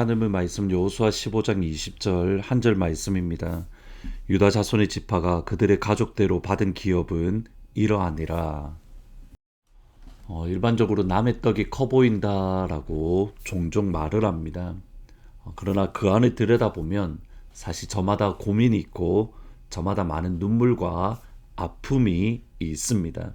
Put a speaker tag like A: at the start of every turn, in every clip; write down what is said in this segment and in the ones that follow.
A: 하나님의 말씀 여호수아 15장 20절 한 절 말씀입니다. 유다 자손의 지파가 그들의 가족대로 받은 기업은 이러하니라. 일반적으로 남의 떡이 커 보인다라고 종종 말을 합니다. 그러나 그 안에 들여다보면 사실 저마다 고민이 있고 저마다 많은 눈물과 아픔이 있습니다.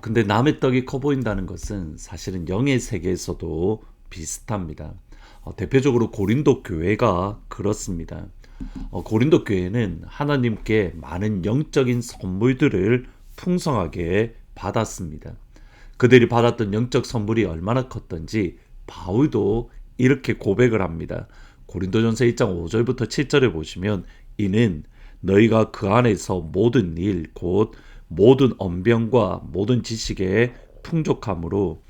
A: 근데 남의 떡이 커 보인다는 것은 사실은 영의 세계에서도 비슷합니다. 대표적으로 고린도 교회가 그렇습니다. 고린도 교회는 하나님께 많은 영적인 선물들을 풍성하게 받았습니다. 그들이 받았던 영적 선물이 얼마나 컸던지 바울도 이렇게 고백을 합니다. 고린도전서 1장 5절부터 7절에 보시면 이는 너희가 그 안에서 모든 일 곧 모든 언변과 모든 지식에 풍족함으로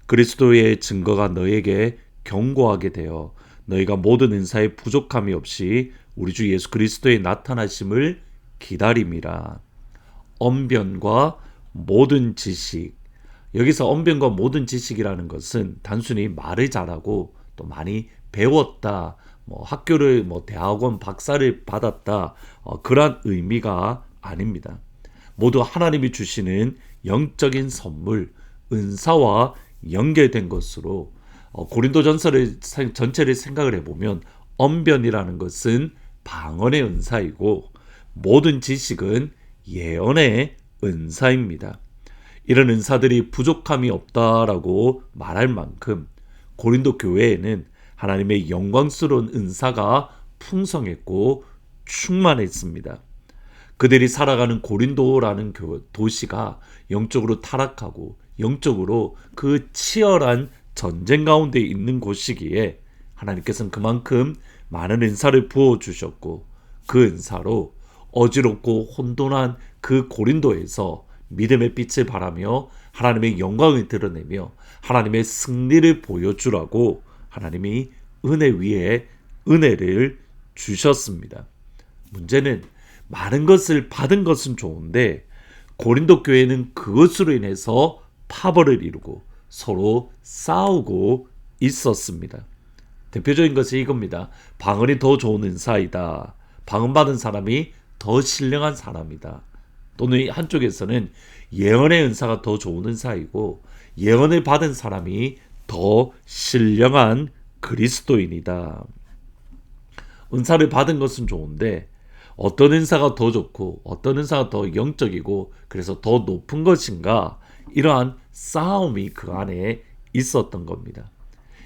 A: 그리스도의 증거가 너에게 견고하게 되어 너희가 모든 은사에 부족함이 없이 우리 주 예수 그리스도의 나타나심을 기다림이라. 언변과 모든 지식. 여기서 언변과 모든 지식이라는 것은 단순히 말을 잘하고 또 많이 배웠다, 학교를 대학원 박사를 받았다, 그런 의미가 아닙니다. 모두 하나님이 주시는 영적인 선물, 은사와 연결된 것으로 고린도전서를 전체를 생각을 해보면 언변이라는 것은 방언의 은사이고 모든 지식은 예언의 은사입니다. 이런 은사들이 부족함이 없다라고 말할 만큼 고린도 교회에는 하나님의 영광스러운 은사가 풍성했고 충만했습니다. 그들이 살아가는 고린도라는 도시가 영적으로 타락하고 영적으로 그 치열한 전쟁 가운데 있는 곳이기에 하나님께서는 그만큼 많은 은사를 부어주셨고 그 은사로 어지럽고 혼돈한 그 고린도에서 믿음의 빛을 발하며 하나님의 영광을 드러내며 하나님의 승리를 보여주라고 하나님이 은혜 위에 은혜를 주셨습니다. 문제는 많은 것을 받은 것은 좋은데 고린도 교회는 그것으로 인해서 파벌을 이루고 서로 싸우고 있었습니다. 대표적인 것이 이겁니다. 방언이 더 좋은 은사이다. 방언 받은 사람이 더 신령한 사람이다. 또는 한쪽에서는 예언의 은사가 더 좋은 은사이고 예언을 받은 사람이 더 신령한 그리스도인이다. 은사를 받은 것은 좋은데 어떤 은사가 더 좋고 어떤 은사가 더 영적이고 그래서 더 높은 것인가, 이러한 싸움이 그 안에 있었던 겁니다.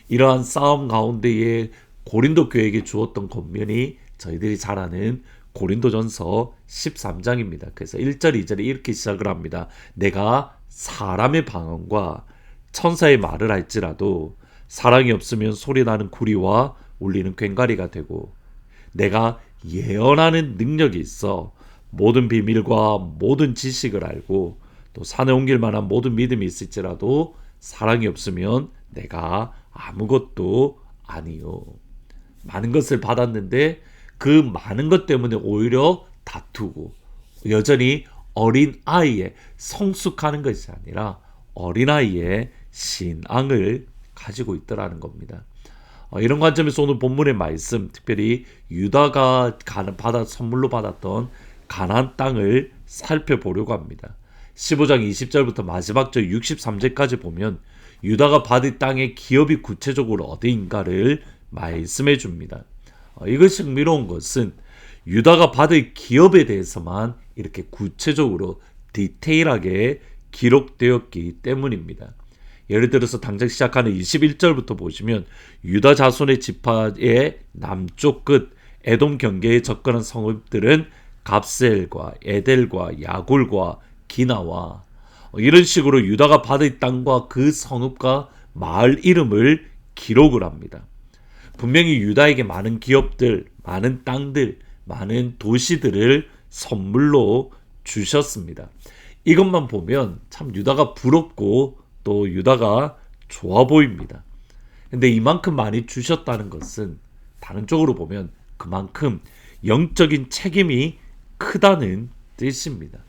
A: 이러한 싸움 가운데에 고린도 교회에게 주었던 권면이 저희들이 잘 아는 고린도전서 13장입니다. 그래서 1절 2절에 이렇게 시작을 합니다. 내가 사람의 방언과 천사의 말을 할지라도 사랑이 없으면 소리나는 구리와 울리는 꽹과리가 되고, 내가 예언하는 능력이 있어 모든 비밀과 모든 지식을 알고 또 산에 옮길 만한 모든 믿음이 있을지라도 사랑이 없으면 내가 아무것도 아니요. 많은 것을 받았는데 그 많은 것 때문에 오히려 다투고 여전히 어린아이의 성숙하는 것이 아니라 어린아이의 신앙을 가지고 있더라는 겁니다. 이런 관점에서 오늘 본문의 말씀, 특별히 유다가 선물로 받았던 가나안 땅을 살펴보려고 합니다. 15장 20절부터 마지막 절 63절까지 보면 유다가 받은 땅의 기업이 구체적으로 어디인가를 말씀해 줍니다. 이것이 흥미로운 것은 유다가 받을 기업에 대해서만 이렇게 구체적으로 디테일하게 기록되었기 때문입니다. 예를 들어서 당장 시작하는 21절부터 보시면 유다 자손의 지파의 남쪽 끝 에돔 경계에 접근한 성읍들은 갑셀과 에델과 야굴과 기나와 이런 식으로 유다가 받을 땅과 그 성읍과 마을 이름을 기록을 합니다. 분명히 유다에게 많은 기업들, 많은 땅들, 많은 도시들을 선물로 주셨습니다. 이것만 보면 참 유다가 부럽고 또 유다가 좋아 보입니다. 근데 이만큼 많이 주셨다는 것은 다른 쪽으로 보면 그만큼 영적인 책임이 크다는 뜻입니다.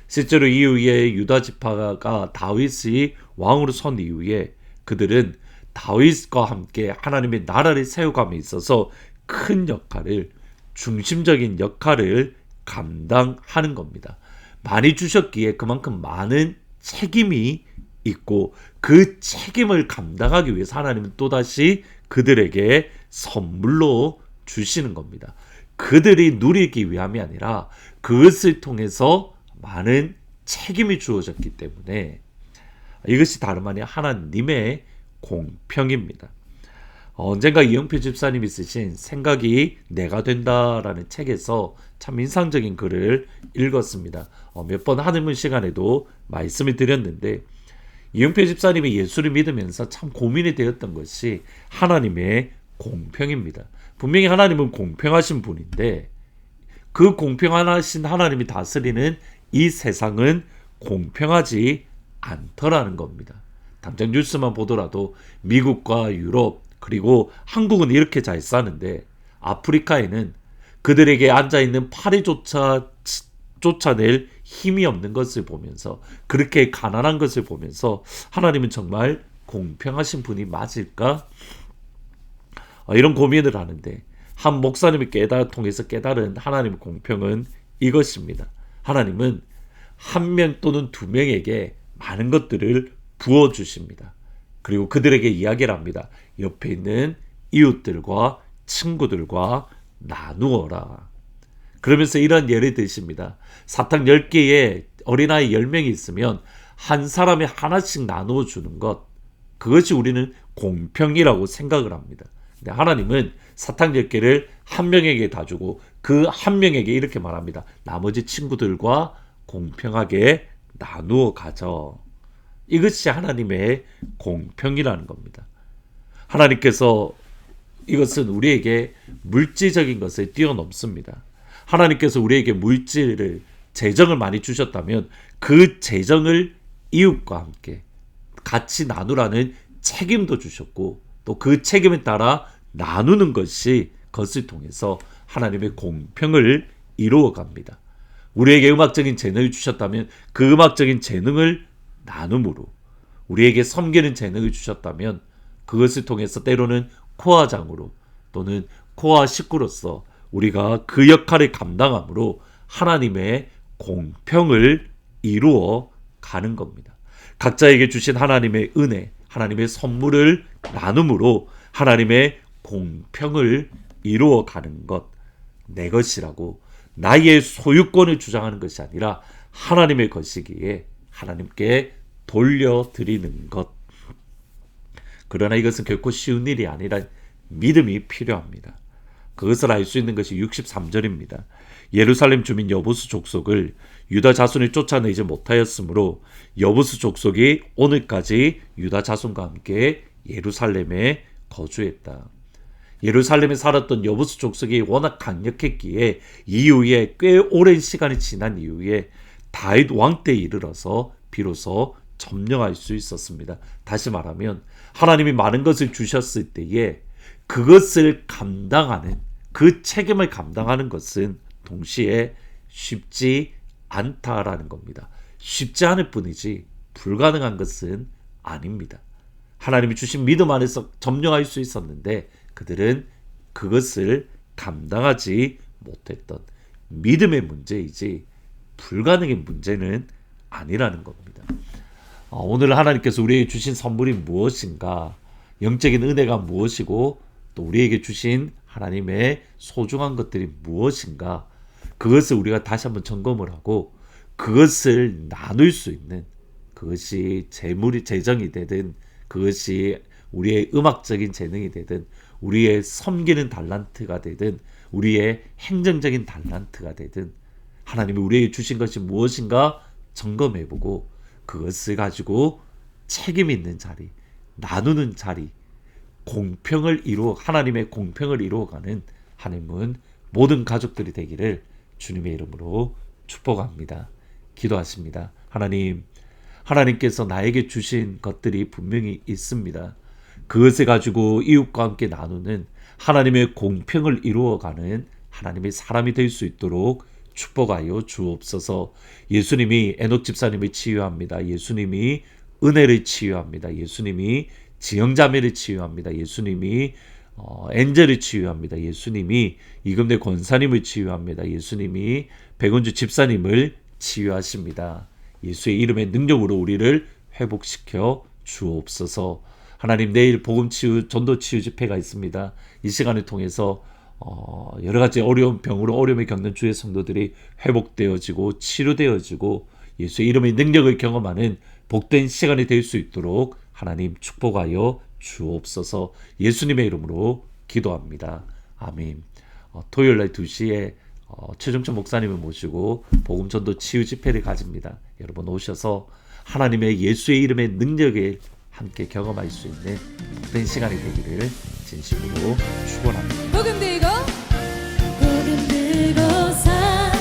A: 실제로 이후에 유다 지파가 다윗이 왕으로 선 이후에 그들은 다윗과 함께 하나님의 나라를 세워감에 있어서 큰 역할을, 중심적인 역할을 감당하는 겁니다. 많이 주셨기에 그만큼 많은 책임이 있고 그 책임을 감당하기 위해서 하나님은 또다시 그들에게 선물로 주시는 겁니다. 그들이 누리기 위함이 아니라 그것을 통해서 많은 책임이 주어졌기 때문에 이것이 다름 아닌 하나님의 공평입니다. 언젠가 이영표 집사님이 쓰신 생각이 내가 된다라는 책에서 참 인상적인 글을 읽었습니다. 몇 번 한의문 시간에도 말씀을 드렸는데 이영표 집사님이 예수를 믿으면서 참 고민이 되었던 것이 하나님의 공평입니다. 분명히 하나님은 공평하신 분인데 그 공평하신 하나님이 다스리는 이 세상은 공평하지 않더라는 겁니다. 당장 뉴스만 보더라도 미국과 유럽 그리고 한국은 이렇게 잘 사는데 아프리카에는 그들에게 앉아있는 파리조차 쫓아낼 힘이 없는 것을 보면서 그렇게 가난한 것을 보면서 하나님은 정말 공평하신 분이 맞을까? 이런 고민을 하는데 한 목사님이 통해서 깨달은 하나님의 공평은 이것입니다. 하나님은 한 명 또는 두 명에게 많은 것들을 부어주십니다. 그리고 그들에게 이야기를 합니다. 옆에 있는 이웃들과 친구들과 나누어라. 그러면서 이런 예를 드십니다. 사탕 10개에 어린아이 10명이 있으면 한 사람이 하나씩 나누어 주는 것, 그것이 우리는 공평이라고 생각을 합니다. 근데 하나님은 사탕 10개를 한 명에게 다 주고 그 한 명에게 이렇게 말합니다. 나머지 친구들과 공평하게 나누어 가져. 이것이 하나님의 공평이라는 겁니다. 하나님께서 이것은 우리에게 물질적인 것을 뛰어넘습니다. 하나님께서 우리에게 물질을, 재정을 많이 주셨다면 그 재정을 이웃과 함께 같이 나누라는 책임도 주셨고 또 그 책임에 따라 나누는 것이 그것을 통해서 하나님의 공평을 이루어 갑니다. 우리에게 음악적인 재능을 주셨다면 그 음악적인 재능을 나눔으로, 우리에게 섬기는 재능을 주셨다면 그것을 통해서 때로는 코아장으로 또는 코아 식구로서 우리가 그 역할을 감당함으로 하나님의 공평을 이루어 가는 겁니다. 각자에게 주신 하나님의 은혜, 하나님의 선물을 나눔으로 하나님의 공평을 이루어 가는 것, 내 것이라고 나의 소유권을 주장하는 것이 아니라 하나님의 것이기에 하나님께 돌려드리는 것. 그러나 이것은 결코 쉬운 일이 아니라 믿음이 필요합니다. 그것을 알 수 있는 것이 63절입니다. 예루살렘 주민 여부수 족속을 유다 자손이 쫓아내지 못하였으므로 여부수 족속이 오늘까지 유다 자손과 함께 예루살렘에 거주했다. 예루살렘에 살았던 여부수 족속이 워낙 강력했기에 이후에 꽤 오랜 시간이 지난 이후에 다윗 왕 때에 이르러서 비로소 점령할 수 있었습니다. 다시 말하면 하나님이 많은 것을 주셨을 때에 그것을 감당하는, 그 책임을 감당하는 것은 동시에 쉽지 않다라는 겁니다. 쉽지 않을 뿐이지 불가능한 것은 아닙니다. 하나님이 주신 믿음 안에서 점령할 수 있었는데 그들은 그것을 감당하지 못했던 믿음의 문제이지 불가능의 문제는 아니라는 겁니다. 오늘 하나님께서 우리에게 주신 선물이 무엇인가, 영적인 은혜가 무엇이고 또 우리에게 주신 하나님의 소중한 것들이 무엇인가, 그것을 우리가 다시 한번 점검을 하고 그것을 나눌 수 있는, 그것이 재정이 되든 그것이 우리의 음악적인 재능이 되든 우리의 섬기는 달란트가 되든 우리의 행정적인 달란트가 되든 하나님이 우리에게 주신 것이 무엇인가 점검해보고 그것을 가지고 책임 있는 자리, 나누는 자리, 하나님의 공평을 이루어가는 하나님은 모든 가족들이 되기를 주님의 이름으로 축복합니다. 기도하십니다. 하나님께서 나에게 주신 것들이 분명히 있습니다. 그것을 가지고 이웃과 함께 나누는 하나님의 공평을 이루어가는 하나님의 사람이 될 수 있도록 축복하여 주옵소서. 예수님이 에녹 집사님을 치유합니다. 예수님이 은혜를 치유합니다. 예수님이 지영자매를 치유합니다. 예수님이 엔젤을 치유합니다. 예수님이 이금대 권사님을 치유합니다. 예수님이 백원주 집사님을 치유하십니다. 예수의 이름의 능력으로 우리를 회복시켜 주옵소서. 하나님, 내일 복음치유 전도치유 집회가 있습니다. 이 시간을 통해서 여러 가지 어려운 병으로 어려움을 겪는 주의 성도들이 회복되어지고 치료되어지고 예수의 이름의 능력을 경험하는 복된 시간이 될 수 있도록 하나님 축복하여 주옵소서. 예수님의 이름으로 기도합니다. 아멘. 토요일날 2시에 최종철 목사님을 모시고 복음전도 치유 집회를 가집니다. 여러분 오셔서 하나님의 예수의 이름의 능력을 함께 경험할 수 있는 복된 시간이 되기를 진심으로 축원합니다.
B: 복음 들고 사는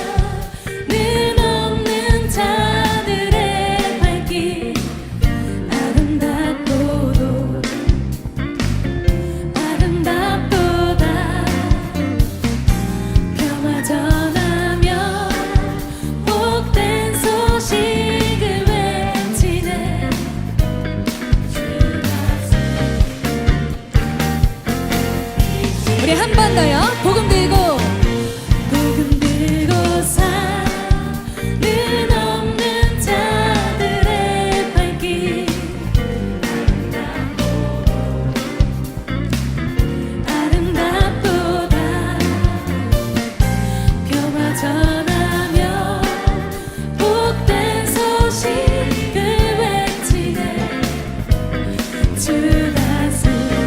B: 없는 자들의 발길 아름답도다 평화 전하며 복된 소식을 외치네. 우리 한 번 더요. 복음 들고 사는 없는 자들의 발길 아름답도다 평화 전하며 복된 소식을 외치네. 주 다스리시네.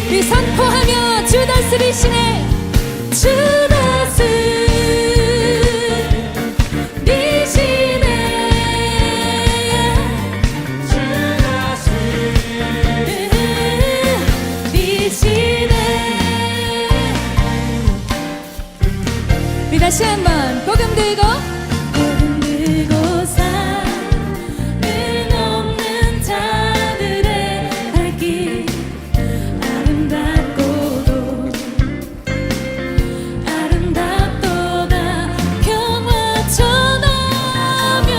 B: 우리 선포하며 주 다스리시네. 주 우리 다시 한번 복음 들고 사는 없는 자들의 발길 아름답도다 평화 전하며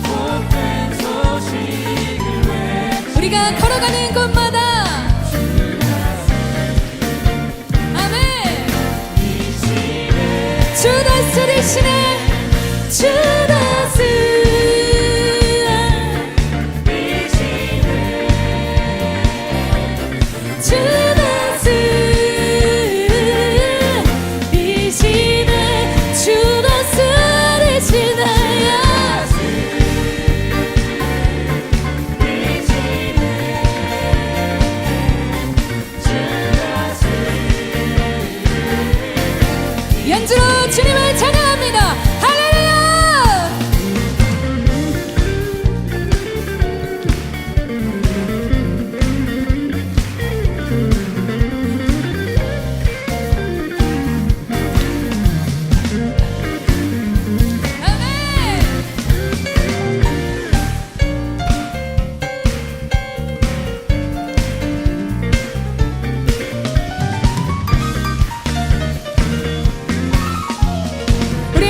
B: 복된 소식을 외치네. 우리가 걸어가는 곳마다 주 다스리시네. 주 연주로 주님을 찬양합니다. 할렐루야.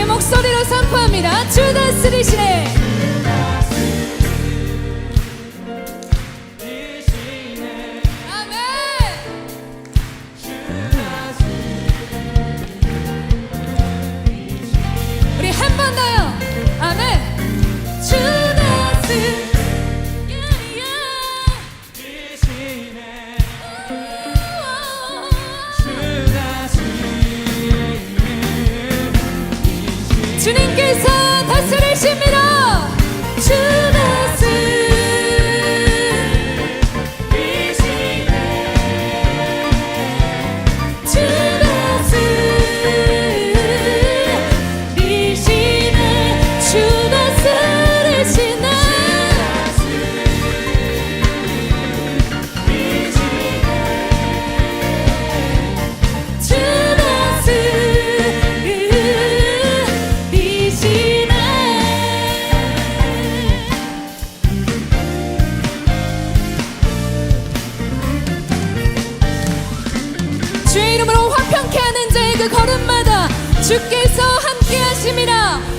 B: 목소리로 선포합니다. 주 다스리시네. 아멘. 우리 한 번 더요. 아멘. 주 다스리시네. 주님께서 다스리십니다. 주 다스리시네. 주 다스리시네. 주 다스리시네. 주 다스리시네. 정케 하는 자의 그 걸음마다 주께서 함께 하심이라.